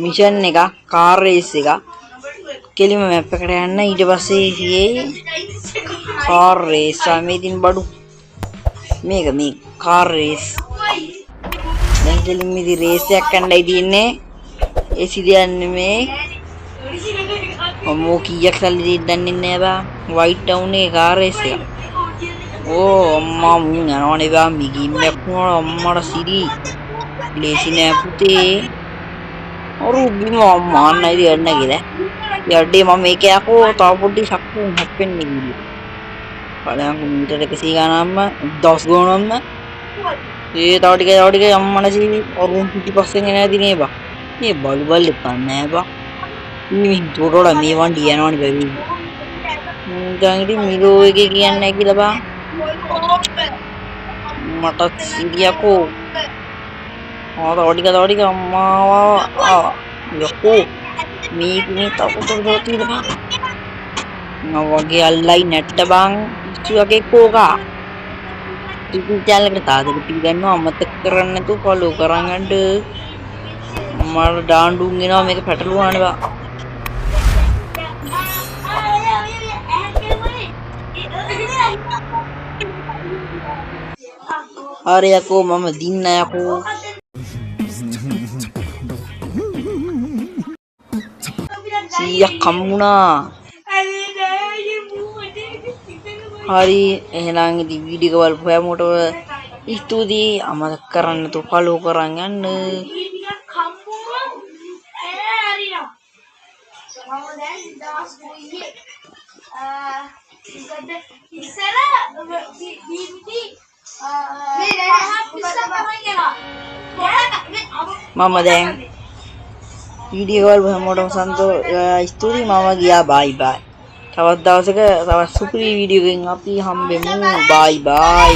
mission එක car raise එක කෙලිම මැප් එකට යන්න ඊට පස්සේ ඉතියේ කාර් රේස් මේ ඉතින් බඩු මේක මේ කාර් රේස් දැන් කෙලිම ඉතින් රේස් එකක් යන්නයි තියෙන්නේ ඒ සිදියන්නේ මේ අම්මෝ කීයක් සල්ලි දෙන්නේ නැහැ බා වයිට් ටවුන් එකේ කාර් රේස් එක ඕ අම්මා මුන් යනවනේ බා මිගින්නක් වුණා අම්මට සිරි ලේසි නෑ පුතේ අරු බිම අම්මා නයිද යන්න කියලා යඩේ මම මේක යකෝ තව පොඩ්ඩක් සක්කු හැප්පෙන්නේ කිව්වා බලයන් මීටර 100 ගණන්ම දවස් ගණන්ම ඒ තව ටික අම්මන සීනි අරුන් පිටිපස්සෙන් එන ඇති නේ බා මේ බලු බල්ලෙක් නැහැ බා මේ දොරවල මේ වണ്ടി යනවනේ බැරි දැන් ඉතින් මිලෝ එකේ කියන්නේ නැහැ කියලා බා මට සිරියකෝ තව ටික අම්මා යකෝ මේ තවුතර දොතිද බා නවගේ අල්ලයි නැට්ට බං ඉස්සු වගේ කෝකා ඉතින් චැනලකට තාදක පිළිගන්නවා අමතක කරන්න නැතුව ෆලෝ කරන් යන්න මම ඩාන්ඩුන් එනවා මේක පැටලුවානේ බා හරි යකෝ මම දින්න යකෝ සියක් කම්මුණා හරි එහෙනම් ඉතින් වීඩියෝ එක බලපු හැමෝටම ස්තුතියි අමතක කරන්න නැතුව ෆලෝ කරන් යන්න මම දැන් වීඩියෝ එක බලපු හැමෝටම ස්තුතියි මම ගියා බයි බයි තවත් දවසක තවත් සුපිරි වීඩියෝ එකකින් අපි හම්බෙමු බයි බයි